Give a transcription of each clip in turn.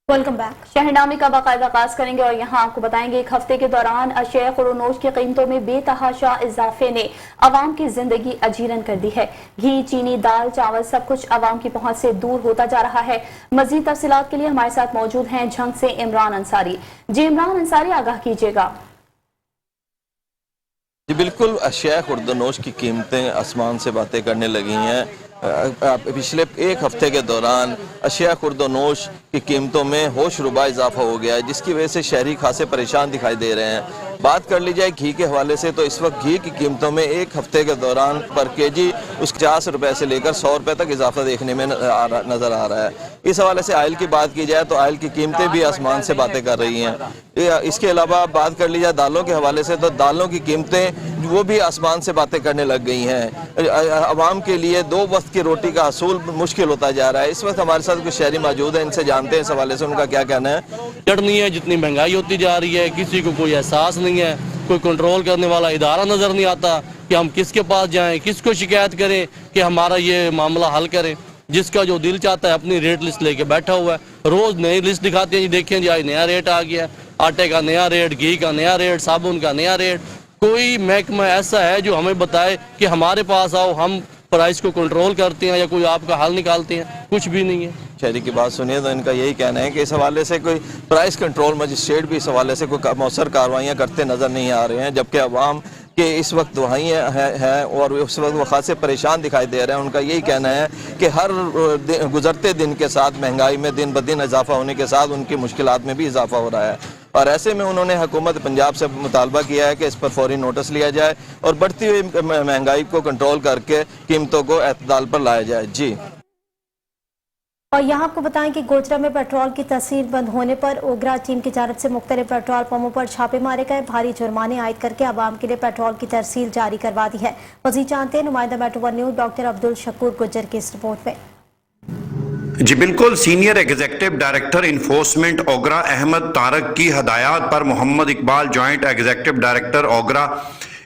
Welcome back. शहरनामे का बाकायदा आगाज करेंगे और यहाँ आपको बताएंगे एक हफ्ते के दौरान अशिया खुरोनोश की कीमतों में बेतहाशा इजाफे ने आवाम की जिंदगी अजीरन कर दी है। घी, चीनी, दाल, चावल सब कुछ आवाम की पहुंच से दूर होता जा रहा है। मजीद तफसीलात के लिए हमारे साथ मौजूद हैं झंग से इमरान अंसारी। जी इमरान अंसारी, आगाह कीजिएगा। जी बिल्कुल, अशिया खुर्दनोश की कीमतें आसमान से बातें करने लगी हैं। पिछले एक हफ्ते के दौरान अशिया खुर्दनोश की कीमतों में होश रुबा इजाफा हो गया है, जिसकी वजह से शहरी खासे परेशान दिखाई दे रहे हैं। बात कर ली जाए घी के हवाले से तो इस वक्त घी की कीमतों में एक हफ्ते के दौरान पर केजी उस 50 रुपए से लेकर 100 रुपए तक इजाफा देखने में नजर आ रहा है। इस हवाले से आयल की बात की जाए तो आयल की कीमतें भी आसमान से बातें कर रही हैं। इसके अलावा बात कर ली जाए दालों के हवाले से तो दालों की कीमतें वो भी आसमान से बातें करने लग गई हैं। आवाम के लिए 2 वक्त की रोटी का असूल मुश्किल होता जा रहा है। इस वक्त हमारे साथ कुछ शहरी मौजूद हैं, इनसे जानते हैं इस हवाले से उनका क्या कहना है। नहीं है, जितनी महंगाई होती जा रही है किसी को कोई एहसास नहीं है, कोई कंट्रोल करने वाला इदारा नजर नहीं आता कि हम किसके पास जाएं, किसको शिकायत करें कि हमारा ये मामला हल करें। जिसका जो दिल चाहता है अपनी रेट लिस्ट लेके बैठा हुआ है, रोज नई लिस्ट दिखाते हैं, जी देखें जी आज नया रेट आ गया, आटे का नया रेट, घी का नया रेट, साबुन का नया रेट। कोई महकमा ऐसा है जो हमें बताए कि हमारे पास आओ, हम प्राइस को कंट्रोल करते हैं या कोई आपका हल निकालते हैं? कुछ भी नहीं है। शहरी की बात सुनिए तो इनका यही कहना है कि इस हवाले से कोई प्राइस कंट्रोल मजिस्ट्रेट भी इस हवाले से कोई मौसर कार्रवाइयाँ करते नजर नहीं आ रहे हैं, जबकि अवाम कि इस वक्त वहीं है और उस वक्त वो खासे परेशान दिखाई दे रहे हैं। उनका यही कहना है कि हर गुजरते दिन के साथ महंगाई में दिन ब दिन इजाफा होने के साथ उनकी मुश्किलात में भी इजाफा हो रहा है, और ऐसे में उन्होंने हुकूमत पंजाब से मुतालबा किया है कि इस पर फौरी नोटिस लिया जाए और बढ़ती हुई महंगाई को कंट्रोल करके कीमतों को एतदाल पर लाया जाए। जी, और यहाँ आपको बताएं कि गोजरा में पेट्रोल की तहसील बंद होने पर ओगरा टीम की जानब से मुख्तलिफ पेट्रोल पंपों पर छापे मारे गए। भारी जुर्माने आयद करके आवाम के लिए पेट्रोल की तहसील जारी करवा दी है। मज़ीद जानते हैं नुमाइंदा metro one news doctor Abdul Shakoor Gujjar की इस रिपोर्ट में। जी बिल्कुल, senior executive director enforcement OGRA Ahmed Tariq की हदायत पर Mohammad Iqbal joint executive director OGRA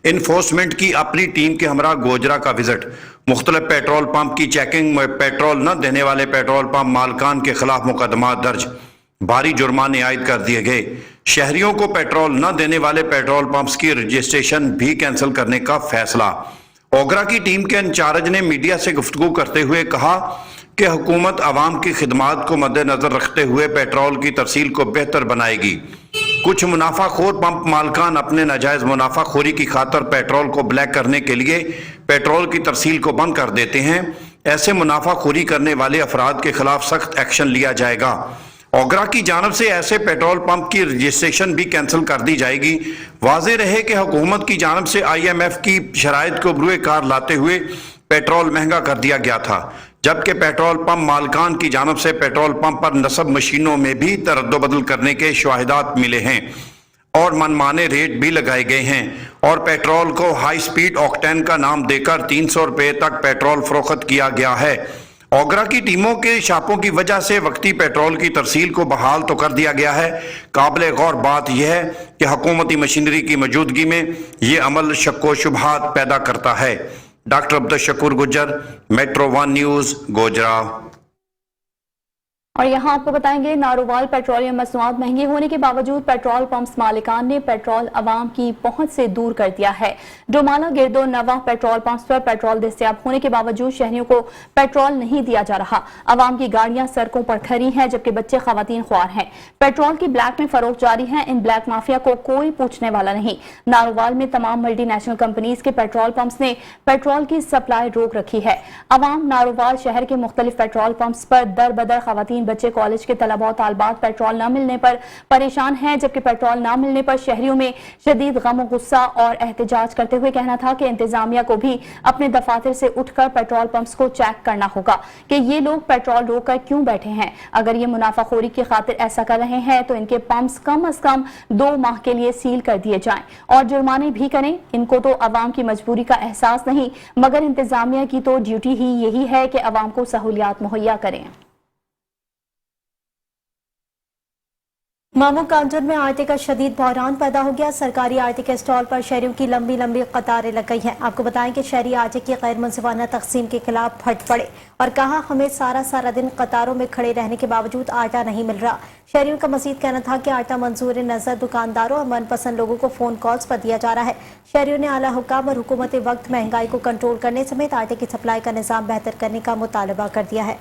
enforcement की अपनी टीम के हमरा गोजरा का विजिट, मुख्तलिफ पेट्रोल पंप की चेकिंग में पेट्रोल न देने वाले पेट्रोल पंप मालकान के खिलाफ मुकदमा दर्ज, भारी जुर्माने आयद कर दिए गए। शहरियों को पेट्रोल न देने वाले पेट्रोल पंप्स की रजिस्ट्रेशन भी कैंसिल करने का फैसला। ओगरा की टीम के इंचार्ज ने मीडिया से गुफ्तगू करते हुए कहा कि हुकूमत आवाम की खिदमात को मद्देनजर रखते हुए पेट्रोल की तरसील को बेहतर बनाएगी। कुछ मुनाफाखोर पंप मालकान अपने नाजायज मुनाफाखोरी की खातर पेट्रोल को ब्लैक करने के लिए पेट्रोल की तरसील को बंद कर देते हैं। ऐसे मुनाफाखोरी करने वाले अफराद के खिलाफ सख्त एक्शन लिया जाएगा। ओगरा की जानब से ऐसे पेट्रोल पंप की रजिस्ट्रेशन भी कैंसिल कर दी जाएगी। वाज़ेह रहे कि हुकूमत की जानब से IMF की शराइत को बरूए कार लाते हुए पेट्रोल महंगा कर दिया गया था, जबकि पेट्रोल पंप मालकान की जानब से पेट्रोल पंप पर नस्ब मशीनों में भी तरद्दुबदल करने के शवाहिदात मिले हैं और मनमाने रेट भी लगाए गए हैं, और पेट्रोल को हाई स्पीड ऑक्टेन का नाम देकर 300 रुपये तक पेट्रोल फरोख्त किया गया है। ओगरा की टीमों के छापों की वजह से वक्ती पेट्रोल की तरसील को बहाल तो कर दिया गया है। काबिल गौर बात यह है कि हुकूमती मशीनरी की मौजूदगी में ये अमल शक्को शुबहात पैदा करता है। Doctor Abdul Shakoor Gujjar, metro one news, Gojra. और यहाँ आपको बताएंगे नारोवाल पेट्रोलियम मसनूआत महंगी होने के बावजूद पेट्रोल पंप्स मालिकान ने पेट्रोल आवाम की पहुंच से दूर कर दिया है। डोमाला गिरदो नवा पेट्रोल पंप्स पर पेट्रोल दस्तयाब होने के बावजूद शहरियों को पेट्रोल नहीं दिया जा रहा। आवाम की गाड़ियां सड़कों पर खड़ी हैं, जबकि बच्चे खवातीन ख्वार हैं। पेट्रोल की ब्लैक में फरोख्त जारी है। इन ब्लैक माफिया को कोई पूछने वाला नहीं। नारोवाल में तमाम मल्टीनेशनल कंपनीज के पेट्रोल पंप्स ने पेट्रोल की सप्लाई रोक रखी है। आवाम नारोवाल शहर के मुख्तलिफ पेट्रोल पंप्स पर दर बदर खवातीन, बच्चे, कॉलेज के तलबा और तालबात पेट्रोल न मिलने पर परेशान हैं, जबकि पेट्रोल न मिलने पर शहरियों में शदीद गम, गुस्सा और एहतजाज करते हुए कहना था कि इंतजामिया को भी अपने दफातर से उठकर पेट्रोल पंप्स को चेक करना होगा कि ये लोग पेट्रोल रोककर क्यों बैठे हैं। अगर ये मुनाफाखोरी की खातिर ऐसा कर रहे हैं तो इनके पंप्स कम अज कम 2 माह के लिए सील कर दिए जाएं और जुर्माने भी करें। इनको तो अवाम की मजबूरी का एहसास नहीं, मगर इंतजामिया की तो ड्यूटी ही यही है कि अवाम को सहूलियात मुहैया करें। मामू कांजूर में आटे का शदीद बहरान पैदा हो गया। सरकारी आटे के स्टॉल पर शहरियों की लंबी लंबी कतारें लग गई हैं। आपको बताएं कि शहरी आटे की गैर मुंसिफाना तकसीम के खिलाफ फट पड़े और कहा हमें सारा दिन कतारों में खड़े रहने के बावजूद आटा नहीं मिल रहा। शहरियों का मजीद कहना था कि आटा मंजूर नजर दुकानदारों और मनपसंद लोगों को फोन कॉल्स पर दिया जा रहा है। शहरियों ने आला हुकाम और हुकूमत वक्त महंगाई को कंट्रोल करने समेत आटे की सप्लाई का निजाम बेहतर करने का मुतालबा कर दिया है।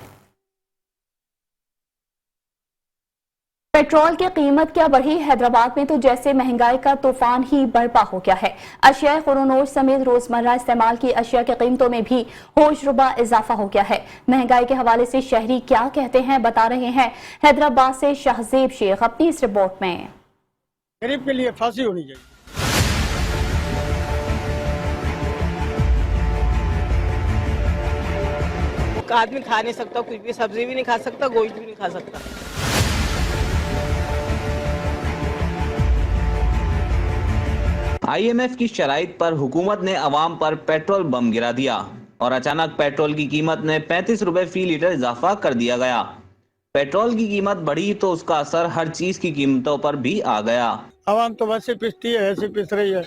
पेट्रोल की कीमत क्या बढ़ी? हैदराबाद में तो जैसे महंगाई का तूफान ही बर्पा हो गया है। अशिया खुरोनोश समेत रोजमर्रा इस्तेमाल की अशिया की कीमतों में भी होशरुबा इजाफा हो गया है। महंगाई के हवाले से शहरी क्या कहते हैं, बता रहे हैं हैदराबाद से शाहजेब शेख अपनी इस रिपोर्ट में। गरीब के लिए फांसी होनी चाहिए। आदमी खा नहीं सकता, कुछ भी सब्जी भी नहीं खा सकता, गोश्त भी नहीं खा सकता। IMF की शराइत पर हुकूमत ने अवाम पर पेट्रोल बम गिरा दिया और अचानक पेट्रोल की कीमत में 35 रुपए फी लीटर इजाफा कर दिया गया। पेट्रोल की कीमत बढ़ी तो उसका असर हर चीज की कीमतों पर भी आ गया। आवाम तो वैसे पिसती है, ऐसे पिस रही है।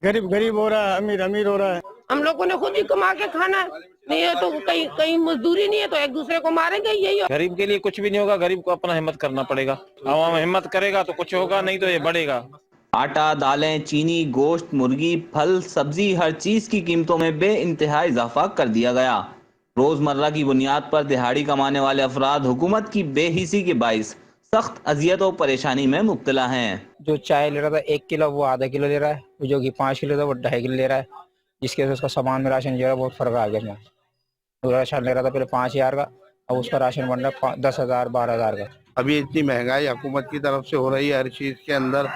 गरीब गरीब हो रहा है, अमीर अमीर हो रहा है। हम लोगों ने खुद ही कमा के खाना है, नहीं है तो कहीं मजदूरी नहीं है तो एक दूसरे को मारेंगे। यही गरीब के लिए कुछ भी नहीं होगा, गरीब को अपना हिम्मत करना पड़ेगा। आवाम हिम्मत करेगा तो कुछ होगा, नहीं तो ये बढ़ेगा। आटा, दालें, चीनी, गोश्त, मुर्गी, फल, सब्जी हर चीज की कीमतों में बेइंतहा इजाफा कर दिया गया। रोजमर्रा की बुनियाद पर दिहाड़ी कमाने वाले अफराद हुकूमत की बेहिसी के बाइस सख्त अजियत और परेशानी में मुब्तला हैं। जो चाय ले रहा था 1 किलो वो आधा किलो ले रहा है, जो कि 5 किलो था वो 2.5 किलो ले रहा है, जिसके वजह से उसका सामान में राशन जो है बहुत फर्क आ गया। राशन ले रहा था पहले 5,000 का, अब उसका राशन बन रहा है 10,000 12,000 का। अभी इतनी महंगाई हुकूमत की तरफ से हो रही है हर चीज के अंदर,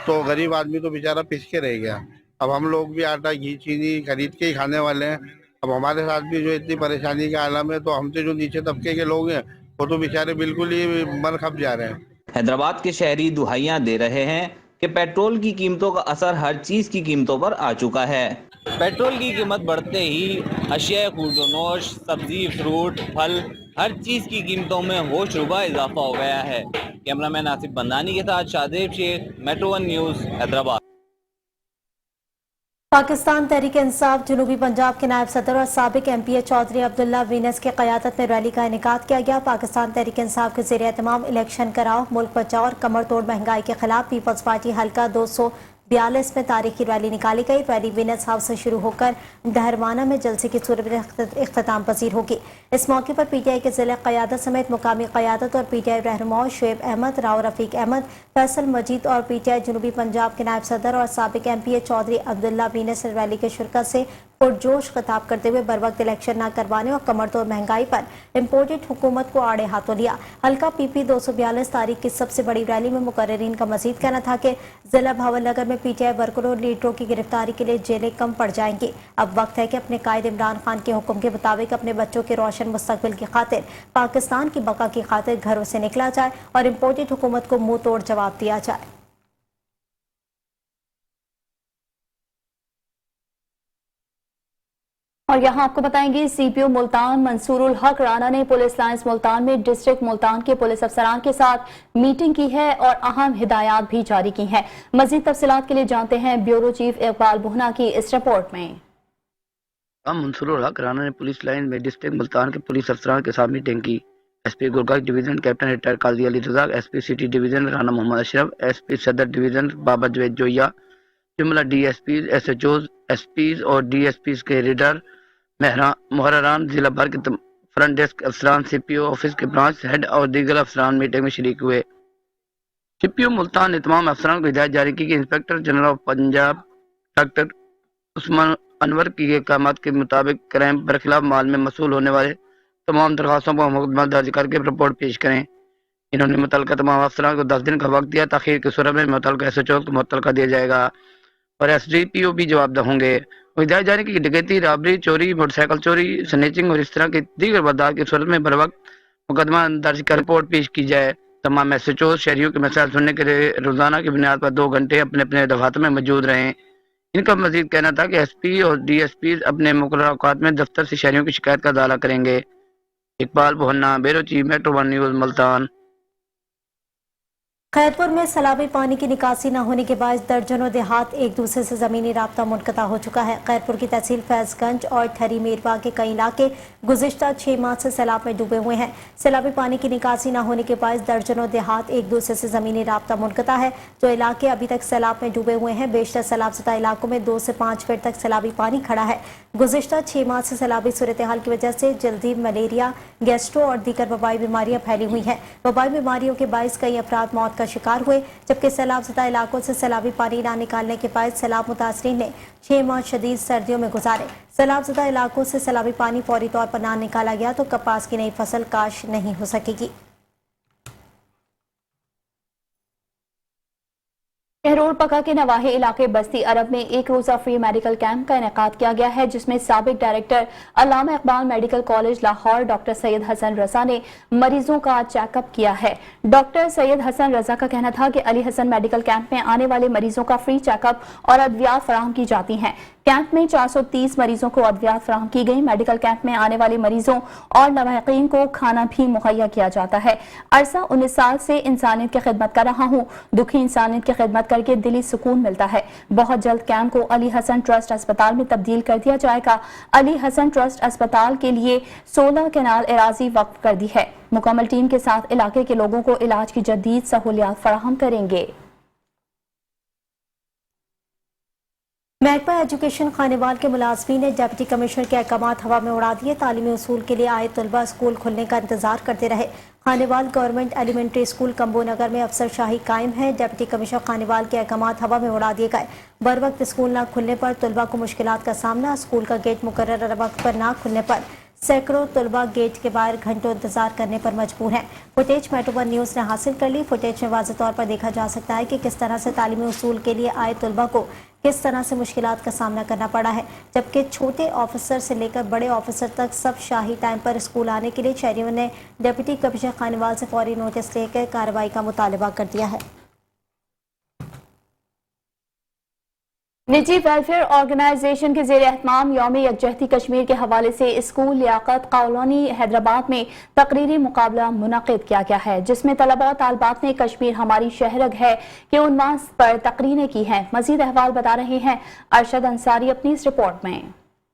तो गरीब आदमी तो बेचारा पिस के रह गया। अब हम लोग भी आटा घी चीनी खरीद के ही खाने वाले हैं। अब हमारे साथ भी जो इतनी परेशानी का आलम है, तो हमसे जो नीचे तबके के लोग हैं वो तो बेचारे बिल्कुल ही मर खप जा रहे हैं। हैदराबाद के शहरी दुहाइयां दे रहे हैं कि पेट्रोल की कीमतों का असर हर चीज की कीमतों पर आ चुका है। पेट्रोल की कीमत बढ़ते ही अशिया खुर्दोनोश, सब्जी, फ्रूट, फल हर चीज की कीमतों में होशरुबा इजाफा हो गया है। कैमरामैन आसिफ बंदानी के साथ शाहजेब शेख, मेट्रो 1 न्यूज, हैदराबाद। पाकिस्तान तहरीक इंसाफ जुनूबी पंजाब के नायब सदर और साबिक MP चौधरी अब्दुल्ला वीनस की क़यादत में रैली का इनेकाद किया गया। पाकिस्तान तहरीक इंसाफ के ज़ेर एहतमाम इलेक्शन कराओ, मुल्क बचाओ और कमर तोड़ महंगाई के खिलाफ पीपल्स पार्टी हल्का 242 में तारीखी रैली निकाली गई। रैली विनस हाउस से शुरू होकर दहरवाना में जलसे की सूरत में इख्तिताम पसीर होगी। इस मौके पर PTI के ज़िला क़यादत समेत मुकामी क़यादत और PTI रहनुमाओं शुएब अहमद, राव रफ़ीक अहमद, फैसल मजीद और PTI जुनूबी पंजाब के नायब सदर और साबिक MP चौधरी अब्दुल्ला वीनस ने रैली के शिरकत से पुरजोश खिताब करते हुए बर वक्त इलेक्शन न करवाने और कमर तोड़ महंगाई पर इम्पोर्टेड हुकूमत को आड़े हाथों लिया। हल्का PP 242 तारीख की सबसे बड़ी रैली में मुकर्रीन का मजीद कहना था कि जिला भावलनगर में PTI वर्करों और लीडरों की गिरफ्तारी के लिए जेलें कम पड़ जाएंगी। अब वक्त है कि अपने कायद इमरान खान के हुक्म के मुताबिक अपने बच्चों के रोशन मुस्तकबिल की खातिर, पाकिस्तान की बका की खातिर घरों से निकला जाए और इम्पोर्टेड हुकूमत को मुंह तोड़ जवाब दिया जाए। और यहाँ आपको बताएंगे CPO मुल्तान मंसूरुल हक राना ने पुलिस लाइंस मुल्तान में डिस्ट्रिक्ट मुल्तान के पुलिस अफसरान के साथ मीटिंग की है और अहम हिदायत भी जारी की हैं। मजीद तफसीलात के लिए जानते हैं ब्यूरो चीफ इकबाल बुहना की इस रिपोर्ट में। मंसूरुल हक राना ने पुलिस लाइन में डिस्ट्रिक्ट मुल्तान के पुलिस अफसरान के साथ मीटिंग की। SP गुरगाह division captain retire Qazi Ali Razzaq, SP city division Rana Mohammad Ashraf, SP Saddar division Baba Javed Joya, जुमला DSP, SHOs, SPs और DSPs के रीडर मुहर्ररान जिला भर के फ्रंट डेस्क अफसरान, CPO ऑफिस के ब्रांच हेड और दीगर अफसरान मीटिंग में शरीक हुए। CPO मुल्तान ने तमाम अफसरान को हिदायत जारी की कि inspector general of Punjab doctor Usman Anwar की अहकामात के मुताबिक क्राइम बरखिलाफ माल में मसूल होने वाले तमाम दरख्वास्तों पर मुकदमा दर्ज करके रिपोर्ट पेश करें। इन्होंने मुतल्लिका तमाम अफसरान को 10 दिन का वक्त दिया। ताखीर की सूरत में मुतल्लिका SHO को मुतल्लिका दिया जाएगा और SDPO भी जवाबदेह होंगे। हिदायत जारी की डकैती, राबरी, चोरी, मोटरसाइकिल चोरी, स्नैचिंग और इस तरह की दीगर वारदात की सूरत में बर वक्त मुकदमा दर्ज कर रिपोर्ट पेश की जाए। तमाम SHO शहरियों के मसाइल सुनने के लिए रोजाना की बुनियाद पर 2 घंटे अपने अपने दफातर में मौजूद रहें। इनका मजीद कहना था कि SP और DSP अपने मुकर्रर औकात में दफ्तर से शहरियों की शिकायत का इजाला करेंगे। इकबाल बुहन्ना, bureau chief, metro 1 news, Multan. Khairpur में सैलाबी पानी की निकासी न होने के बाद दर्जनों देहात एक दूसरे से जमीनी राब्ता मुनक़ता हो चुका है। खैरपुर की तहसील फैजगंज और ठरी मीरवा के कई इलाके गुज़िश्ता 6 माह से सैलाब में डूबे हुए हैं। सैलाबी पानी की निकासी न होने के बाद दर्जनों देहात एक दूसरे से जमीनी राब्ता मुनक़ता है। जो इलाके अभी तक सैलाब में डूबे हुए हैं, बेशतर सैलाबज़दा इलाकों में 2 से 5 फीट तक सैलाबी पानी खड़ा है। गुज़िश्ता 6 माह से सैलाबी सूरत हाल की वजह से जल्दी मलेरिया, गैस्ट्रो और दीगर वबाई बीमारियां फैली हुई हैं। वबाई बीमारियों के बायस कई अफराद मौत का शिकार हुए, जबकि सैलाबज़दा इलाकों से सैलाबी पानी न निकालने के बाद सैलाब मुतासरीन ने 6 माह शदीद सर्दियों में गुजारे। सैलाबज़दा इलाकों से सैलाबी पानी फौरी तौर पर न निकाला गया तो कपास की नई फसल काश नहीं हो सकेगी। शहरोड पका के नवाही इलाके बस्ती अरब में एक रोजा फ्री मेडिकल कैंप का इनेकाद किया गया है, जिसमें साबिक director Allama Iqbal medical college Lahore doctor Syed Hasan Raza ने मरीजों का चेकअप किया है। डॉक्टर सैयद हसन रजा का कहना था कि अली हसन मेडिकल कैंप में आने वाले मरीजों का फ्री चेकअप और अद्वियात फराहम की जाती हैं। कैंप में 430 मरीजों को अद्वियात फराहम की गई। मेडिकल कैंप में आने वाले मरीजों और लवाहिकीन को खाना भी मुहैया किया जाता है। अरसा 19 साल से इंसानियत की खिदमत कर रहा हूँ। दुखी इंसानियत की खिदमत करके दिली सुकून मिलता है। बहुत जल्द कैंप को अली हसन ट्रस्ट अस्पताल में तब्दील कर दिया जाएगा। अली हसन ट्रस्ट अस्पताल के लिए 16 केनाल एराजी वक्फ कर दी है। मुकम्मल टीम के साथ इलाके के लोगों को इलाज की जदीद सहूलियात फराहम करेंगे। महकमा एजुकेशन खानेवाल के मुलाजमीन ने डिप्टी कमिश्नर के अहकामात हवा में उड़ा दिए। तालीमी उसूल के लिए आए तलबा स्कूल खुलने का इंतजार करते रहे। Khanewal government elementary school Kambo Nagar में अफसर शाही कायम है। डिप्टी कमिश्नर खानेवाल के अहकामात हवा में उड़ा दिए गए। बर वक्त स्कूल न खुलने पर तलबा को मुश्किलात का सामना। स्कूल का गेट मुकर्रर वक्त पर न खुलने पर सैकड़ों तलबा गेट के बाहर घंटों इंतजार करने पर मजबूर हैं। फुटेज मेट्रो वन न्यूज़ ने हासिल कर ली। फुटेज में वाज़ेह तौर पर देखा जा सकता है कि किस तरह से तालीमी उसूल के लिए आए तलबा को किस तरह से मुश्किलात का सामना करना पड़ा है, जबकि छोटे ऑफिसर से लेकर बड़े ऑफिसर तक सब शाही टाइम पर स्कूल आने के लिए शहरियों ने डिप्टी कमिश्नर खानेवाल से फौरी नोटिस लेकर कार्रवाई का मुतालबा कर दिया है। निजी वेलफेयर ऑर्गेनाइजेशन के ज़ेर एहतमाम यौम यकजहती कश्मीर के हवाले से स्कूल लियाकत कॉलोनी हैदराबाद में तकरीरी मुकाबला मुनक़िद किया गया है, जिसमें तलबा और तालबात ने कश्मीर हमारी शहरग है के उन्वान पर तकरीरें की हैं। मज़ीद अहवाल बता रहे हैं अरशद अंसारी अपनी इस रिपोर्ट में।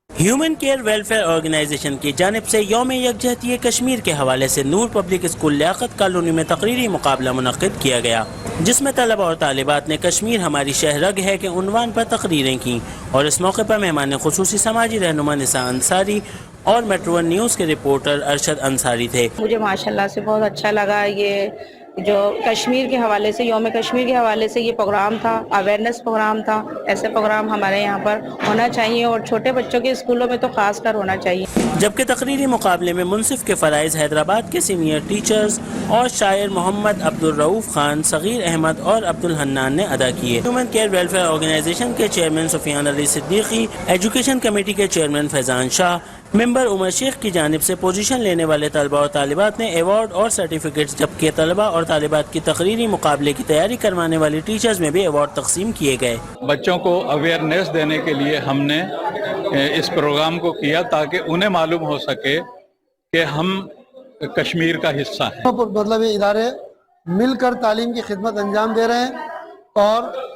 ह्यूमन केयर वेलफेयर ऑर्गेनाइजेशन की जानिब से यौम यकजहती कश्मीर के हवाले से नूर पब्लिक स्कूल लियाकत कॉलोनी में तकरीरी मुकाबला मुनक़िद किया गया, जिसमें तलबा और तालिबात ने कश्मीर हमारी शहरग है के उन्वान पर तकरीरें की और इस मौके पर मेहमान खुसूसी समाजी रहनुमा निसा अंसारी और मेट्रो वन न्यूज़ के रिपोर्टर अरशद अंसारी थे। मुझे माशाल्लाह से बहुत अच्छा लगा। ये जो कश्मीर के हवाले से यौम कश्मीर के हवाले से ये प्रोग्राम था, अवेयरनेस प्रोग्राम था। ऐसे प्रोग्राम हमारे यहाँ पर होना चाहिए और छोटे बच्चों के स्कूलों में तो खास कर होना चाहिए। जबकि तकरीरी मुकाबले में मुनसिफ के फ़राइज़ हैदराबाद के सीनियर टीचर्स और शायर मोहम्मद अब्दुल रऊफ खान, सगीर अहमद और अब्दुल हन्नान ने अदा किए। ह्यूमन केयर वेलफेयर ऑर्गेनाइजेशन के chairman Sufiyan Ali Siddiqui, education committee के चेयरमैन फैजान शाह, मेंबर उमर शेख की जानिब से पोजीशन लेने वाले तलबा और तालिबात ने अवार्ड और सर्टिफिकेट्स, जबकि तलबा और तालिबात की तकरीरी मुकाबले की तैयारी करवाने वाले टीचर्स में भी अवार्ड तकसीम किए गए। बच्चों को अवेयरनेस देने के लिए हमने इस प्रोग्राम को किया ताकि उन्हें मालूम हो सके कि हम कश्मीर का हिस्सा हैं। मतलब ये इदारे मिलकर तालीम की खिदमत अंजाम दे रहे हैं और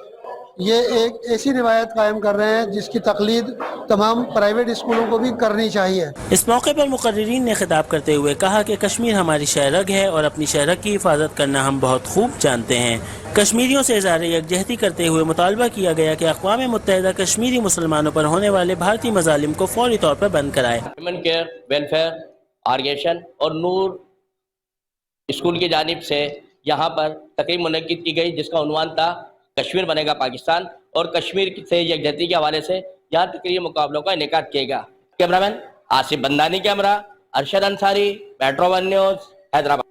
ये एक ऐसी रिवायत कायम कर रहे हैं जिसकी तकलीद तमाम प्राइवेट स्कूलों को भी करनी चाहिए। इस मौके पर मुकर्रिरीन ने खिताब करते हुए कहा कि कश्मीर हमारी शहरग है और अपनी शहरग की हिफाजत करना हम बहुत खूब जानते हैं। कश्मीरियों से इज़हार यकजहती करते हुए मुतालबा किया गया कि अक़वाम मुत्तहिदा कश्मीरी मुसलमानों पर होने वाले भारतीय मज़ालिम को फौरी तौर पर बंद कराए। ह्यूमन केयर वेलफेयर ऑर्गेनाइजेशन और नूर स्कूल की जानिब से यहाँ पर तकरीब मुनक्किद की गई, जिसका उन्वान था कश्मीर बनेगा पाकिस्तान, और कश्मीर से यकजहती के हवाले से यहाँ तकरीरी मुकाबलों का इनेकाद किया गया। Cameraman Asif bandhani, camera Arshad Ansari, metro one news, Hyderabad.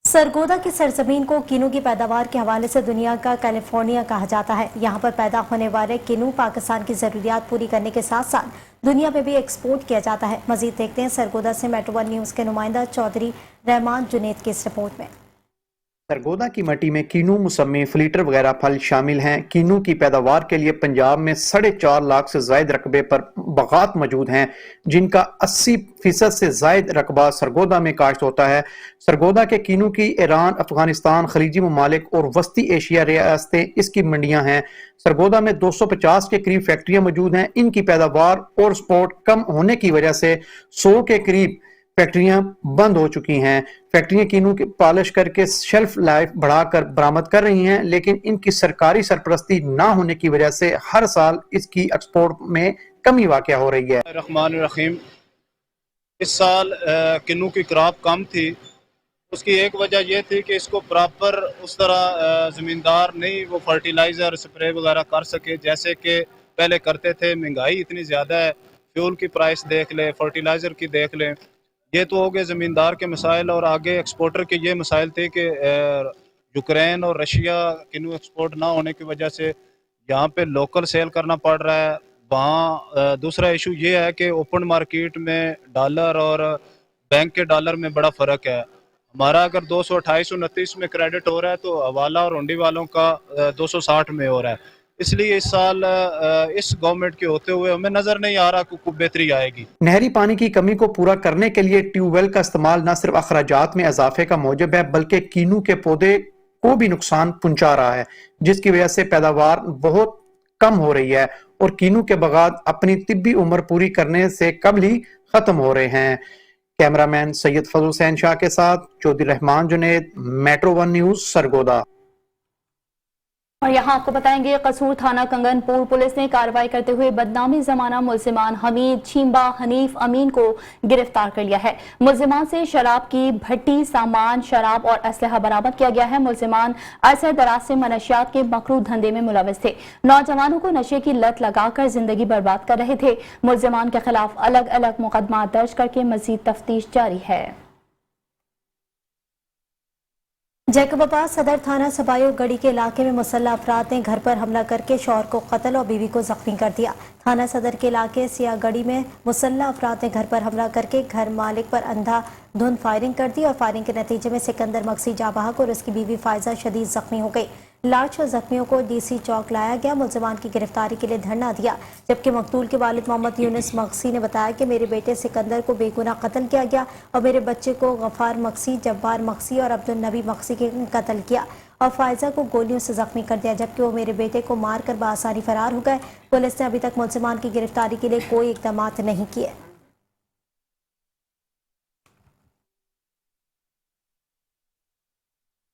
Sargodha की सरजमीन को किनू की पैदावार के हवाले से दुनिया का कैलिफोर्निया कहा जाता है। यहाँ पर पैदा होने वाले किनू पाकिस्तान की ज़रूरियात पूरी करने के साथ साथ दुनिया में भी एक्सपोर्ट किया जाता है। मजीद देखते हैं सरगोदा से मेट्रो वन न्यूज़ के नुमाइंदा चौधरी रहमान जुनेद की इस रिपोर्ट में। सरगोदा की मट्टी में कीनू, मुसम्मी, फ्लीटर वगैरह फल शामिल हैं। कीनू की पैदावार के लिए पंजाब में 4.5 लाख से जायद रकबे पर बागात मौजूद हैं, जिनका 80% से जायद रकबा सरगोदा में काश्त होता है। सरगोदा के कीनू की ईरान, अफगानिस्तान, खलीजी ममालिक और वस्ती एशिया रियासतें इसकी मंडियां हैं। सरगोदा में 250 के करीब फैक्ट्रियां मौजूद हैं। इनकी पैदावार और एक्सपोर्ट कम होने की वजह से 100 के करीब फैक्ट्रियां बंद हो चुकी हैं। फैक्ट्रियां कीनू की पॉलिश करके शेल्फ लाइफ बढ़ाकर बरामद कर रही हैं, लेकिन इनकी सरकारी सरपरस्ती ना होने की वजह से हर साल इसकी एक्सपोर्ट में कमी वाक़या हो रही है। रहमान रहीम, इस साल किन्नू की क्रॉप कम थी। उसकी एक वजह यह थी कि इसको प्रॉपर उस तरह ज़मींदार नहीं वो फर्टिलाइज़र स्प्रे वगैरह कर सके जैसे कि पहले करते थे। महंगाई इतनी ज़्यादा है, फ्यूल की प्राइस देख लें, फर्टिलाइज़र की देख लें। ये तो हो गए ज़मींदार के मसाइल, और आगे एक्सपोर्टर के ये मसाइल थे कि यूक्रेन और रशिया किन्नू एक्सपोर्ट ना होने की वजह से यहाँ पे लोकल सेल करना पड़ रहा है। वहाँ दूसरा इशू ये है कि ओपन मार्केट में डॉलर और बैंक के डॉलर में बड़ा फ़र्क है। हमारा अगर 228-229 में क्रेडिट हो रहा है तो हवाला और हुंडी वालों का 260 में हो रहा है। इसलिए इस साल इस गवर्नमेंट के होते हुए हमें नजर नहीं आ रहा कि कोई बेहतरी आएगी। नहरी पानी की कमी को पूरा करने के लिए ट्यूबवेल का इस्तेमाल न सिर्फ अखराजात में इजाफे का मौजब है, बल्कि कीनू के पौधे को भी नुकसान पहुंचा रहा है, जिसकी वजह से पैदावार बहुत कम हो रही है और कीनू के बागात अपनी तिब्बी उम्र पूरी करने से कबल ही खत्म हो रहे हैं। कैमरामैन सैयद फजल हुसैन शाह के साथ चौधरी रहमान जुनेद, मेट्रो 1 न्यूज, सरगोदा। और यहाँ आपको बताएंगे, कसूर थाना कंगनपुर पुलिस ने कार्रवाई करते हुए बदनामी जमाना मुलजिमान हमीद, छींबा, हनीफ, अमीन को गिरफ्तार कर लिया है। मुलजिमान से शराब की भट्टी, सामान, शराब और असलहा बरामद किया गया है। मुलजिमान अरसे दराज से मनशियात के मकरू धंधे में मुलविस थे। नौजवानों को नशे की लत लगाकर जिंदगी बर्बाद कर रहे थे। मुलजिमान के खिलाफ अलग अलग मुकदमा दर्ज करके मजीद तफ्तीश जारी है। जैकबाबाद सदर थाना सबायो गढ़ी के इलाके में मुसल्लह अफराद ने घर पर हमला करके शौहर को कत्ल और बीवी को जख्मी कर दिया। थाना सदर के इलाके सियागढ़ी में मुसल्लह अफराद ने घर पर हमला करके घर मालिक पर अंधाधुंध फायरिंग कर दी और फायरिंग के नतीजे में सिकंदर मक्सी जाँ बहक और उसकी बीवी फायजा शदीद जख्मी हो गई। लाश और जख्मियों को डीसी चौक लाया गया। मुलजिमान की गिरफ्तारी के लिए धरना दिया, जबकि मकतूल के वालिद मोहम्मद यूनुस मक्सी ने बताया कि मेरे बेटे सिकंदर को बेगुनाह कत्ल किया गया और मेरे बच्चे को गफार मक्सी, जब्बार मक्सी और अब्दुल नबी मक्सी के कत्ल किया और फायजा को गोलियों से जख्मी कर दिया, जबकि वो मेरे बेटे को मारकर बासानी फरार हो गए। पुलिस ने अभी तक मुलजिमान की गिरफ्तारी के लिए कोई इकदाम नहीं किए।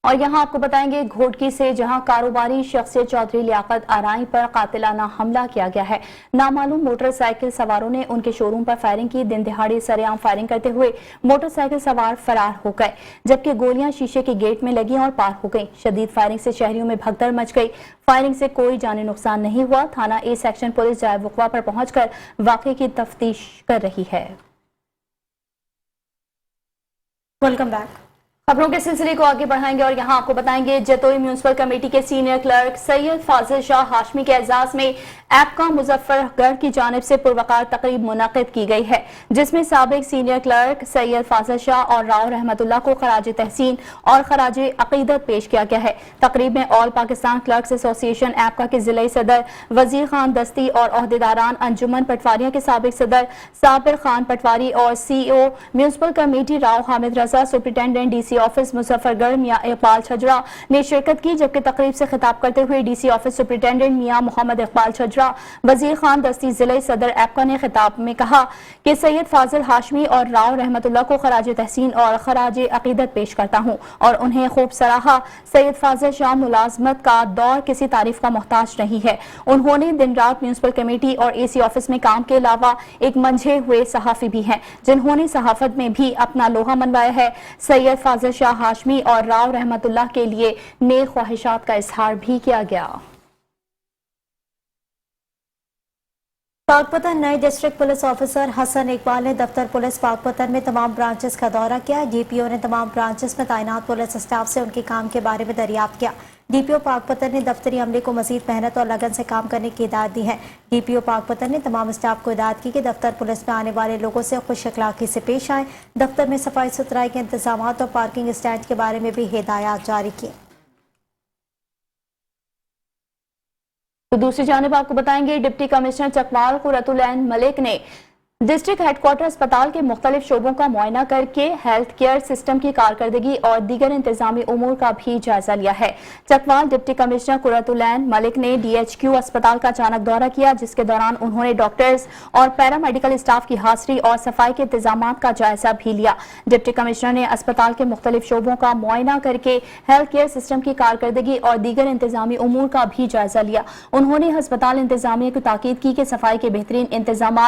और यहाँ आपको बताएंगे, घोटकी से जहाँ कारोबारी शख्सियत चौधरी लियाकत आराई पर कातिलाना हमला किया गया है। नामालूम मोटरसाइकिल सवारों ने उनके शोरूम पर फायरिंग की। दिन दिहाड़ी सरेआम फायरिंग करते हुए मोटरसाइकिल सवार फरार हो गए, जबकि गोलियां शीशे के गेट में लगी और पार हो गई। शदीद फायरिंग से शहरियों में भगदड़ मच गई। फायरिंग से कोई जानी नुकसान नहीं हुआ। थाना ए सेक्शन पुलिस जाए वुकवा पर पहुंचकर वाकये की तफ्तीश कर रही है। Welcome back. खबरों के सिलसिले को आगे बढ़ाएंगे और यहाँ आपको बताएंगे, जतोई म्यूनिसिपल कमेटी के सीनियर क्लर्क सैयद फाजिल शाह हाशमी के एजाज में एपका मुजफ्फरगढ़ की जानिब से पुरवकार तकरीब मुनक़िद की गई है, जिसमें साबिक सीनियर क्लर्क सैयद फाजिल शाह और राव रहमतुल्लाह को खराज तहसीन और खराज अकीदत पेश किया गया है। तकरीब में ऑल पाकिस्तान क्लर्क्स एसोसिएशन एपका के जिला सदर वजीर खान दस्ती और अहदेदारान अंजुमन पटवारिया के साबिक सदर साबिर खान पटवारी और CEO municipal committee Rao Hamid Raza, superintendent DC office Muzaffargarh Mian Iqbal Chhajra ने शिरकत की। जबकि तकरीब से खिताब करते हुए DC ऑफिस सुपरिटेंडेंट मियां मोहम्मद इकबाल छजरा, वजीर खान दस्ती, जिले सदर एपका ने खिताब में कहा कि सैयद फाजिल हाशमी और राव रहमतुल्लाह को खराज तहसीन और खराज अकीदत पेश करता हूं और उन्हें खूब सराहा। सैयद फाजिल शाह मुलाजमत का दौर किसी तारीफ का मोहताज नहीं है। उन्होंने दिन रात म्यूनिसिपल कमेटी और AC ऑफिस में काम के अलावा एक मंझे हुए सहाफी भी हैं, जिन्होंने सहाफत में भी अपना लोहा मनवाया है। सैयद फाजिल शाह हाशमी और राव रहमतुल्लाह के लिए नेक ख्वाहिशात का इजहार भी किया गया। पाकपतन नए district police officer Hassan Iqbal ने दफ्तर पुलिस पाकपतन में तमाम ब्रांचेस का दौरा किया। डीपीओ ने तमाम ब्रांचेस में तैनात पुलिस स्टाफ से उनके काम के बारे में दरियाफ्त किया। डीपीओ पाकपतन ने दफ्तरी अमले को मजीद मेहनत और लगन से काम करने की हिदायत दी है। डीपीओ पाकपतन ने तमाम स्टाफ को हिदायत की कि दफ्तर पुलिस में आने वाले लोगों से खुश अखलाकी से पेश आए। दफ्तर में सफाई सुथराई के इंतजाम और पार्किंग स्टैंड के बारे में भी हिदायत जारी की। तो दूसरी जानिब आपको बताएंगे डिप्टी कमिश्नर चकवाल कुरतुल ऐन मलिक ने डिस्ट्रिक्ट हेडक्वार्टर अस्पताल के मुख्तलिफ शोबों का मुआयना करके हेल्थ केयर सिस्टम की कारकर्दगी और दीगर इंतजामी उमूर का भी जायजा लिया है। चकवाल डिप्टी कमिश्नर कुरतुल ऐन मलिक ने DHQ अस्पताल का अचानक दौरा किया, जिसके दौरान उन्होंने डॉक्टर्स और पैरामेडिकल स्टाफ की हाजिरी और सफाई के इंतजाम का जायजा भी लिया। डिप्टी कमिश्नर ने अस्पताल के मुख्तलिफ शोबों का मुआयना करके हेल्थ केयर सिस्टम की कारकर्दगी और दीगर इंतजामी उमूर का भी जायजा लिया। उन्होंने अस्पताल इंतजामिया को ताकीद की कि सफाई के बेहतरीन इंतजाम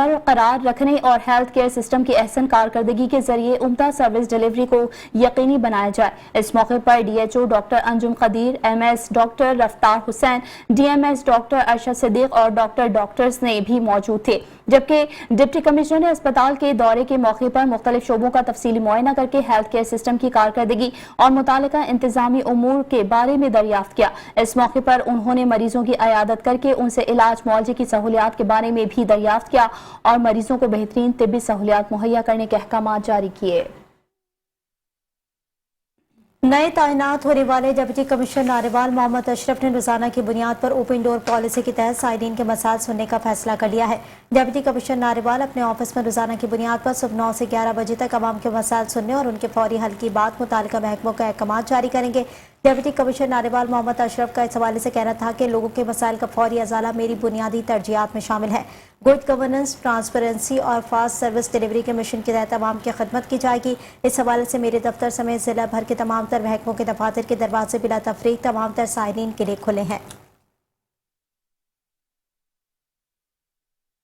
बरकरार रखने और हेल्थ केयर सिस्टम की अहसन कारकर्दगी के जरिए उम्दा सर्विस डिलीवरी को यकीनी बनाया जाए। इस मौके पर DHO doctor Anjum Qadeer, MS doctor Raftar Hussain, DMS doctor Arshad Siddique और डॉक्टर्स ने भी मौजूद थे। जबकि डिप्टी कमिश्नर ने अस्पताल के दौरे के मौके पर मुख्तलिफ शोबों का तफसीली मुआयना करके हेल्थ केयर सिस्टम की कारकर्दगी और मुतालिका इंतजामी उमूर के बारे में दरियाफ्त किया। इस मौके पर उन्होंने मरीजों की अयादत करके उनसे इलाज मुआवजे की सहूलियात के बारे में भी दरियाफ्त किया और मरीजों को बेहतरीन तिब्बी सहूलियात मुहैया करने के अहकाम जारी किए। नए तैनात होने वाले डिप्टी कमिश्नर नारेवाल मोहम्मद अशरफ ने रोजाना की बुनियाद पर ओपन डोर पॉलिसी के तहत साइडीन के मसाइल सुनने का फैसला कर लिया है। डिप्टी कमिश्नर नारेवाल अपने ऑफिस में रोजाना की बुनियाद पर सुबह 9 से 11 बजे तक आवाम के मसाइल सुनने और उनके फौरी हल की बात मुतालिका महकमों के अहकाम जारी करेंगे। डिप्टी कमिश्नर नारेवाल मोहम्मद अशरफ का इस हवाले से कहना था कि लोगों के मसाइल का फौरी अजाला मेरी बुनियादी तरजीहात में शामिल है। गुड गवर्नेंस, ट्रांसपेरेंसी और फास्ट सर्विस डिलीवरी के मिशन के तहत आवाम की खिदमत की जाएगी। इस हवाले से मेरे दफ्तर समेत जिला भर के तमाम तर महकमों के दफातर के दरवाजे बिला तफरीक तमाम तर साइरीन के लिए खुले हैं।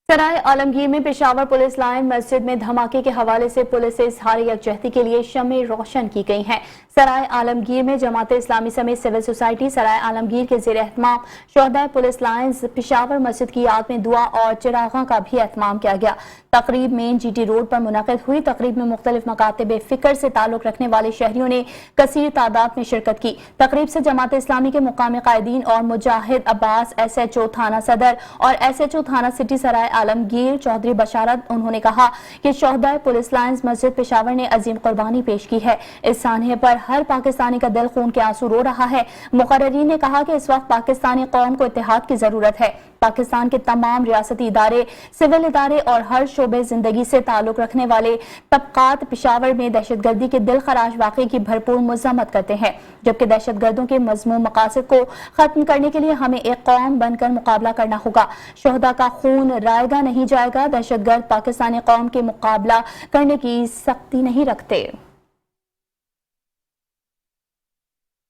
सराय आलमगीर में पेशावर पुलिस लाइन मस्जिद में धमाके के हवाले से पुलिस से इजहार यकजहती के लिए शम्में रोशन की गई हैं। सराय आलमगीर में जमाते इस्लामी समेत सिविल सोसाइटी सराय आलमगीर के ज़ेर एहतमाम शोहदाए पुलिस लाइन्स पेशावर मस्जिद की याद में दुआ और चिरागा का भी एहतमाम किया गया। तकरीब मेन GT रोड पर मुनक़िद हुई। तकरीब में मुख्तलिफ मकातब फ़िक्र से ताल्लुक़ रखने वाले शहरियों ने कसीर तादाद में शिरकत की। तकरीब से जमाते इस्लामी के मुकामी कायदीन और मुजाहिद अब्बास, SHO थाना सदर और SHO थाना सिटी सराय आलमगीर चौधरी बशारत, उन्होंने कहा कि शोहदाए पुलिस लाइन्स मस्जिद पेशावर ने अजीम कुर्बानी पेश की है। इस सानहे पर हर पाकिस्तानी का दिल खून के आंसू रो रहा है। मुकर्ररीन ने कहा कि इस वक्त पाकिस्तानी कौम को इत्तेहाद की जरूरत है। पाकिस्तान के तमाम रियासती इदारे, सिविल इदारे और हर शोबे जिंदगी से ताल्लुक रखने वाले तबकात पेशावर में दहशतगर्दी के दिल खराश वाक़े की भरपूर मज़म्मत करते हैं, जबकि दहशतगर्दों के मज़मूम मकासद को खत्म करने के लिए हमें एक कौम बनकर मुकाबला करना होगा। शोहदा का खून रायगा नहीं जाएगा। दहशतगर्द पाकिस्तानी कौम के मुकाबला करने की सख्ती नहीं रखते।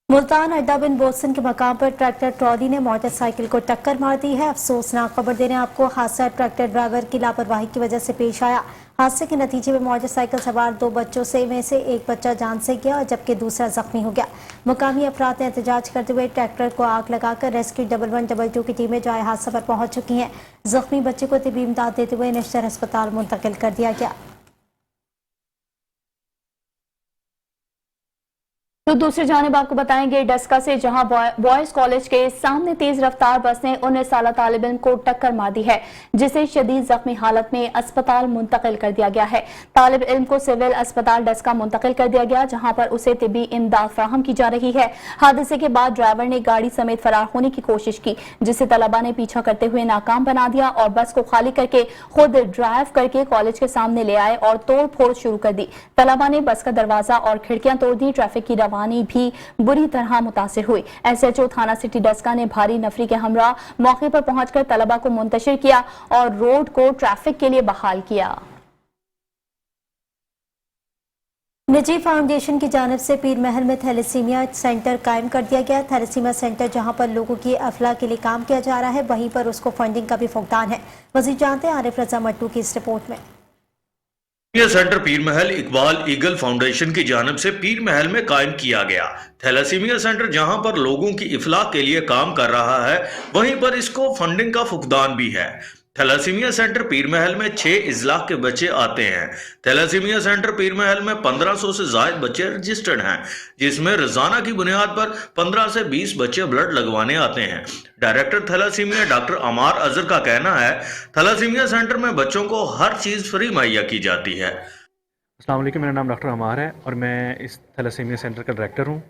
मुल्तान अड्डा बिन बोसन के मकाम पर ट्रैक्टर ट्रॉली ने मोटरसाइकिल को टक्कर मार दी है। अफसोसनाक खबर देने आपको हादसा ट्रैक्टर ड्राइवर की लापरवाही की वजह से पेश आया। हादसे के नतीजे में मोटरसाइकिल सवार 2 बच्चों में से एक बच्चा जान से गया और जबकि दूसरा जख्मी हो गया। मुकामी अफराद ने एहतजाज करते हुए ट्रैक्टर को आग लगाकर रेस्क्यू 1122 की टीमें जाए हादसा पर पहुंच चुकी हैं। जख्मी बच्चे को तिब्बी इमदाद देते हुए निश्तर अस्पताल मुंतकिल कर दिया गया। तो दूसरी जानिब आपको बताएंगे डस्का से, जहां बॉयज कॉलेज के सामने तेज रफ्तार बस ने 19 साल तालिब इल्म को टक्कर मार दी है, जिसे शदीद जख्मी हालत में अस्पताल मुंतकिल कर दिया गया है। तालिब इल्म को सिविल अस्पताल डस्का मुंतकिल कर दिया गया, जहां पर उसे तिब्बी इमदाद फराहम की जा रही है। हादसे के बाद ड्राइवर ने गाड़ी समेत फरार होने की कोशिश की, जिसे तलबा ने पीछा करते हुए नाकाम बना दिया और बस को खाली करके खुद ड्राइव करके कॉलेज के सामने ले आए और तोड़ फोड़ शुरू कर दी। तलबा ने बस का दरवाजा और खिड़कियां तोड़ दी। ट्रैफिक की रवानी भी बुरी तरह मुतासिर हुई। SHO थाना सिटी डस्का ने भारी नफरी के हमरा मौके पर पहुंचकर तलबा को मुंतशिर किया और रोड को ट्रैफिक के लिए बहाल किया। निजी फाउंडेशन की जानिब से पीर महल में थैलेसीमिया सेंटर कायम कर दिया गया। थैलेसीमिया सेंटर जहां पर लोगों की अफलाह के लिए काम किया जा रहा है, वहीं पर उसको फंडिंग का भी फुकदान है। मज़ीद जानते हैं आरिफ रजा मट्टू की इस रिपोर्ट में। यह सेंटर पीर महल इकबाल ईगल फाउंडेशन की जानिब से पीर महल में कायम किया गया। थैलेसीमिया सेंटर जहां पर लोगों की इफलाह के लिए काम कर रहा है, वहीं पर इसको फंडिंग का फुकदान भी है। थैलासीमिया सेंटर पीर महल में 6 इजलाह के बच्चे आते हैं। थैलासीमिया सेंटर पीर महल में 1500 से ज्यादा बच्चे रजिस्टर्ड हैं, जिसमें रोजाना की बुनियाद पर 15 से 20 बच्चे ब्लड लगवाने आते हैं। डायरेक्टर थैलासीमिया डॉक्टर अमार अजहर का कहना है, थैलासीमिया सेंटर में बच्चों को हर चीज फ्री मुहैया की जाती है। अस्सलाम वालेकुम, मेरा नाम डॉक्टर अमार है और मैं इस थैलासीमिया सेंटर का डायरेक्टर हूँ।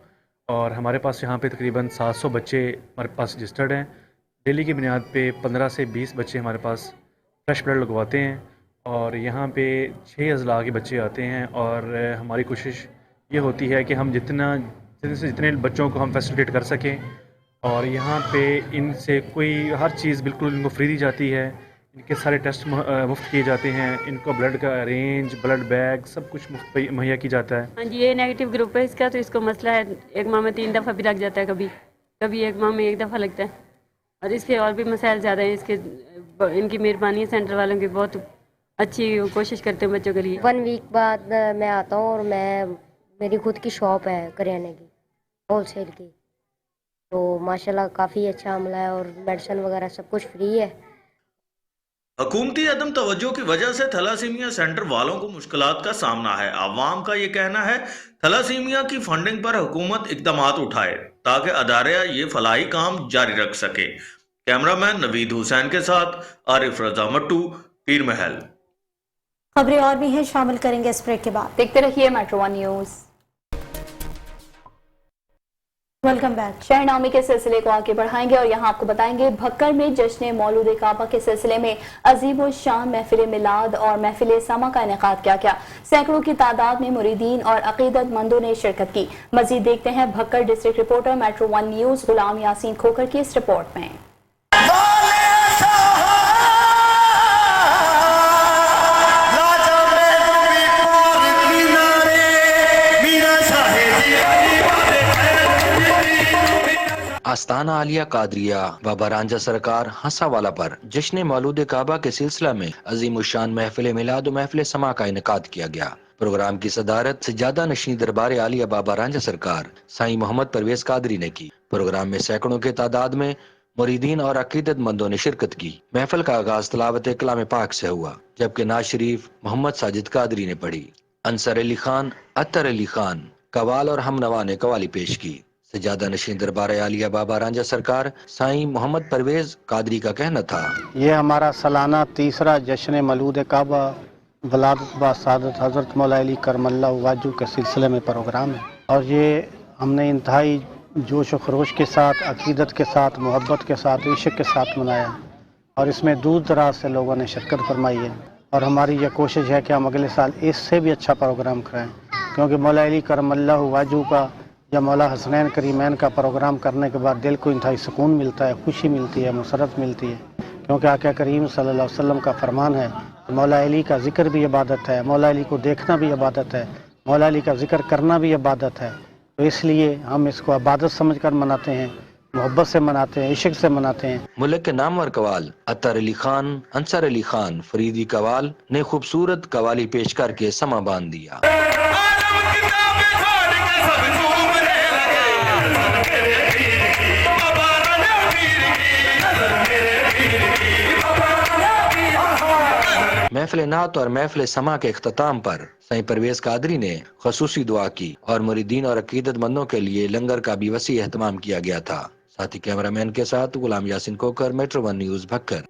और हमारे पास यहाँ पे तकरीबन 700 बच्चे हमारे पास रजिस्टर्ड हैं। डेली की बुनियाद पे 15 से 20 बच्चे हमारे पास फ्रेश ब्लड लगवाते हैं और यहाँ पे 6 अजला के बच्चे आते हैं। और हमारी कोशिश ये होती है कि हम जितने बच्चों को हम फैसिलिटेट कर सकें। और यहाँ पे इनसे कोई हर चीज़ बिल्कुल इनको फ्री दी जाती है। इनके सारे टेस्ट मुफ्त किए जाते हैं। इनको ब्लड का अरेंज, ब्लड बैग सब कुछ मुफ्त मुहैया की जाता है। हाँ जी, ये नेगेटिव ग्रुप है इसका, तो इसको मसला है एक माह में 3 दफ़ा भी लग जाता है, कभी एक माह में 1 दफ़ा लगता है। और इसके और भी मसाइल ज़्यादा हैं। इनकी मेहरबानी है सेंटर वालों की, बहुत अच्छी कोशिश करते हैं बच्चों के लिए। 1 वीक बाद मैं आता हूँ और मेरी खुद की शॉप है करियाने की, होलसेल की, तो माशाल्लाह काफ़ी अच्छा अमला है और मेडिसिन वगैरह सब कुछ फ्री है। हुकूमती अदम तवज्जो की वजह से थैलासीमिया सेंटर वालों को मुश्किलात का सामना है। अवाम का ये कहना है, थैलासीमिया की फंडिंग पर हुकूमत इक़दामात उठाए ताकि अदारे ये फलाही काम जारी रख सके। कैमरामैन नवीद हुसैन के साथ आरिफ रजा मट्टू, पीर महल। खबरें और भी हैं, शामिल करेंगे इस ब्रेक के बाद। देखते रहिए मेट्रो 1 न्यूज़। Welcome back. शहरनामे के सिलसिले को आगे बढ़ाएंगे और यहाँ आपको बताएंगे भक्कर में जश्न मौलूद काबा के सिलसिले में अजीब व शान महफिल मिलाद और महफिल समा का इनेकाद किया गया। सैकड़ों की तादाद में मुरीदीन और अकीदतमंदों ने शिरकत की। मजीद देखते हैं Bhakkar district reporter metro 1 news गुलाम यासीन खोकर की इस रिपोर्ट में। आस्ताना आलिया कादरिया बाबा रांझा सरकार हंसावाला पर जश्न मौलूद काबा के सिलसिला में अजीम शान महफिल मिलाद और महफिल समा का इनेकाद किया गया। प्रोग्राम की सदारत सज्जादा नशीन दरबार आलिया बाबा रांझा सरकार साईं मोहम्मद परवेज कादरी ने की। प्रोग्राम में सैकड़ों के तादाद में मुरीदीन और अकीदतमंदों ने शिरकत की। महफिल का आगाज तिलावत कलाम पाक से हुआ, जबकि नाज शरीफ मोहम्मद साजिद कादरी ने पढ़ी। अंसर अली खान, अत्तर अली खान, कवाल और हमनवा ने कवाली पेश की। सज्जादा नशीन दरबार आलिया बाबा रांझा सरकार साईं मोहम्मद परवेज कादरी का कहना था, ये हमारा सालाना तीसरा जश्न मौलूद काबा वलादत बासादत हज़रत मौला अली करमल्लाहु वजहू के सिलसिले में प्रोग्राम है और ये हमने इंतहाई जोश व खरोश के साथ, अकीदत के साथ, मोहब्बत के साथ, इश्क के साथ मनाया और इसमें दूर दराज से लोगों ने शिरकत फरमाई है। और हमारी ये कोशिश है कि हम अगले साल इससे भी अच्छा प्रोग्राम कराएँ, क्योंकि मौला अली करमल्लाहु वजहू का या मौला हसनैन करीमैन का प्रोग्राम करने के बाद दिल को इंतहाई सुकून मिलता है, खुशी मिलती है, मुसरत मिलती है। क्योंकि आक़ा करीम सल्लल्लाहु अलैहि वसल्लम का फरमान है, मौला अली का जिक्र भी इबादत है, मौला अली को देखना भी इबादत है, मौला अली का जिक्र करना भी इबादत है। तो इसलिए हम इसको इबादत समझकर मनाते हैं, मोहब्बत से मनाते हैं, इश्क से मनाते हैं। मुल्क के नामवर कवाल अत्तर अली खान, अंसर अली खान, फरीदी कवाल ने खूबसूरत कवाली पेश करके समा बांध दिया। महफिल नात और महफिल समा के इख्तिताम पर साईं परवेज कादरी ने खसूसी दुआ की और मुरीदीन और अकीदतमंदों के लिए लंगर का भी वसी एहतमाम किया गया था। साथ ही कैमरामैन के साथ गुलाम यासीन कोकर, मेट्रो 1 न्यूज़ भक्कर।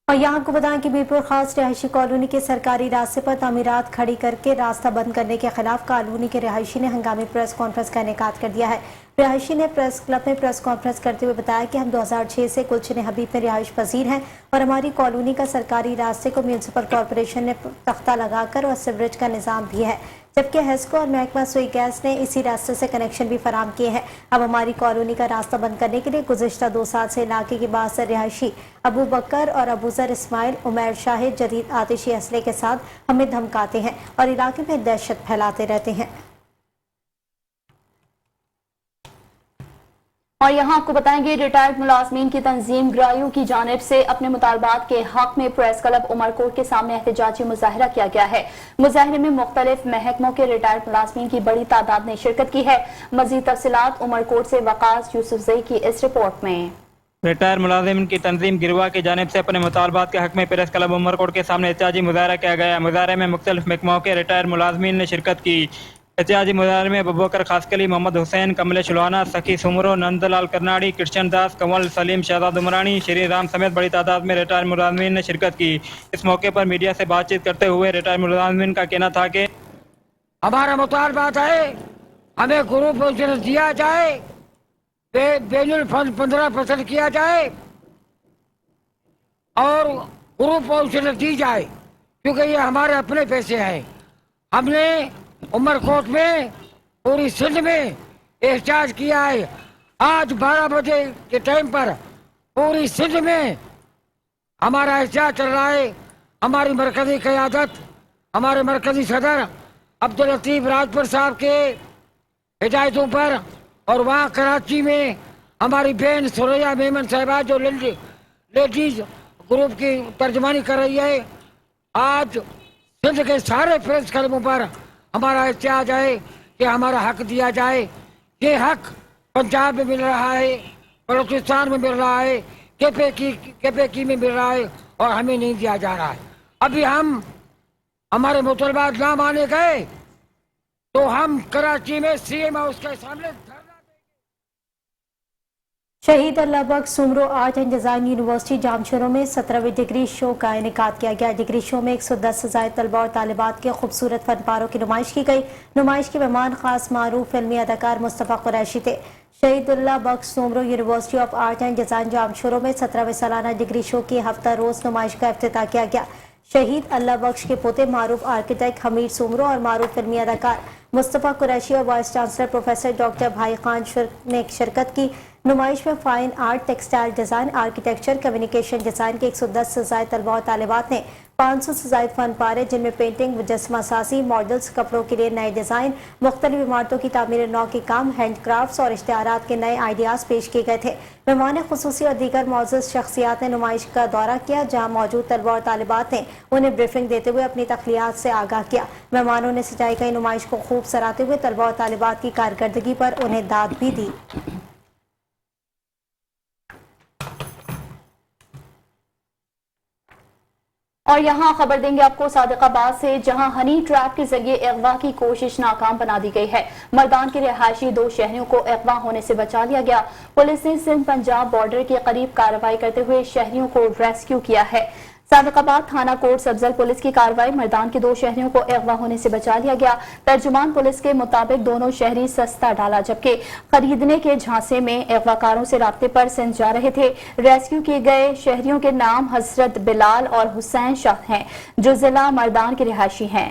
और यहाँ आपको बताएं कि मीरपुर खास रिहायशी कॉलोनी के सरकारी रास्ते पर तामीरात खड़ी करके रास्ता बंद करने के खिलाफ कॉलोनी के रिहायशी ने हंगामी प्रेस कॉन्फ्रेंस का इनेकाद कर दिया है। रिहायशी ने प्रेस क्लब में प्रेस कॉन्फ्रेंस करते हुए बताया कि हम 2006 से गुलशन हबीब में रिहाइश पजीर हैं और हमारी कॉलोनी का सरकारी रास्ते को म्यूनसिपल कॉरपोरेशन ने तख्ता लगाकर और सीवरेज का निज़ाम भी है, जबकि हेस्को और महकमा सुई गैस ने इसी रास्ते से कनेक्शन भी फराम किए हैं। अब हमारी कॉलोनी का रास्ता बंद करने के लिए गुज़िश्ता 2 साल से इलाके के 62 रिहायशी अबू बकर और अबूजर इस्माइल, उमैर शाहिद जदीद आतिशी असले के साथ हमें धमकाते हैं और इलाके में दहशत फैलाते रहते हैं। اور یہاں آپ کو بتائیں گے ریٹائرڈ ملازمین کی تنظیم گرایو کی جانب سے اپنے مطالبات کے حق میں پریس کلب عمر کوٹ کے سامنے احتجاجی مظاہرہ کیا گیا ہے۔ مظاہرے میں مختلف محکموں کے ریٹائرڈ ملازمین کی بڑی تعداد نے شرکت کی ہے۔ مزید تفصیلات عمر کوٹ سے وقاص یوسفزئی کی اس رپورٹ میں۔ ریٹائر ملازمین کی تنظیم گروا کی جانب سے اپنے مطالبات کے حق میں پریس کلب عمر کوٹ کے سامنے احتجاجی مظاہرہ کیا گیا۔ مظاہرے میں مختلف محکموں کے ریٹائر ملازمین نے شرکت کی۔ احتجاجی مظاہرے میں ابوبکر خاسکلی، محمد حسین، کملیش لوہانہ، سخی سومرو، نند لال کرناڑی، کرشن داس، کنول سلیم، شہزاد عمرانی، شری رام سمیت بڑی تعداد میں ریٹائر ملازمین نے شرکت کی۔ اس موقع پر میڈیا سے بات چیت کرتے ہوئے ریٹائر ملازمین کا کہنا تھا کہ ہمارا مطالبات ہے ہمیں گروپ انشورنس دیا جائے، بین الفند 15% کیا جائے اور گروپ انشورنس دی جائے، کیونکہ یہ ہمارے اپنے پیسے ہیں۔ ہم نے عمر کوٹ میں پوری سندھ میں احتجاج کیا ہے۔ آج 12 بجے کے ٹائم پر پوری سندھ میں ہمارا احتجاج چل رہا ہے۔ ہماری مرکزی قیادت، ہمارے مرکزی صدر عبداللطیف راجپور صاحب کے ہدایتوں پر اور وہاں کراچی میں ہماری بہن سوریا میمن صاحبہ جو لیڈیز گروپ کی ترجمانی کر رہی ہے، آج سندھ کے سارے پریس کلبوں پر ہمارا احتجاج ہے کہ ہمارا حق دیا جائے۔ یہ حق پنجاب میں مل رہا ہے، بلوچستان میں مل رہا ہے، کے پی میں مل رہا ہے اور ہمیں نہیں دیا جا رہا ہے۔ ابھی ہم ہمارے مطالبات نہ مانے گئے تو ہم کراچی میں سی ایم ہاؤس کے سامنے Shaheed Allah Bakhsh Soomro art and design university Jamshoro میں 17ویں ڈگری شو کا انعقاد کیا گیا۔ ڈگری شو میں 110 سے زائد طلباء اور طالبات کے خوبصورت فن پاروں کی نمائش کی گئی۔ نمائش کے مہمان خاص معروف فلمی اداکار مصطفیٰ قریشی تھے۔ Shaheed Allah Bakhsh Soomro university of art and design Jamshoro میں 17ویں سالانہ ڈگری شو کی ہفتہ روز نمائش کا افتتاح کیا گیا۔ شہید اللہ بخش کے پوتے معروف آرکیٹیکٹ حمید سومرو اور معروف فلمی اداکار مصطفیٰ قریشی اور وائس چانسلر پروفیسر ڈاکٹر بھائی خان نے شرکت کی۔ نمائش میں fine art, textile design, architecture, communication design کے 110 سے زائد طلباء اور طالبات نے 500 سے زائد فن پارے جن میں پینٹنگ، مجسمہ سازی، ماڈلز، کپڑوں کے لیے نئے ڈیزائن، مختلف عمارتوں کی تعمیر نو کے کام، ہینڈ کرافٹس اور اشتہارات کے نئے آئیڈیاز پیش کیے گئے تھے۔ مہمان خصوصی اور دیگر معزز شخصیات نے نمائش کا دورہ کیا، جہاں موجود طلباء اور طالبات نے انہیں بریفنگ دیتے ہوئے اپنی تخلیقات سے آگاہ کیا۔ مہمانوں نے سجائی گئی نمائش کو خوب سراہتے ہوئے طلباء اور طالبات کی کارکردگی پر انہیں داد بھی دی۔ اور یہاں خبر دیں گے آپ کو صادق آباد سے، جہاں ہنی ٹریپ کے ذریعے اغوا کی کوشش ناکام بنا دی گئی ہے۔ مردان کے رہائشی 2 شہریوں کو اغوا ہونے سے بچا لیا گیا۔ پولیس نے سندھ پنجاب بارڈر کے قریب کارروائی کرتے ہوئے شہریوں کو ریسکیو کیا ہے۔ صادق آباد تھانہ کوٹ سبزل پولیس کی کارروائی مردان کے 2 شہریوں کو اغوا ہونے سے بچا لیا گیا۔ ترجمان پولیس کے مطابق دونوں شہری سستا ڈالا جبکہ خریدنے کے جھانسے میں اغوا کاروں سے رابطے پر سندھ جا رہے تھے۔ ریسکیو کیے گئے شہریوں کے نام حضرت بلال اور حسین شاہ ہیں جو ضلع مردان کے رہائشی ہیں۔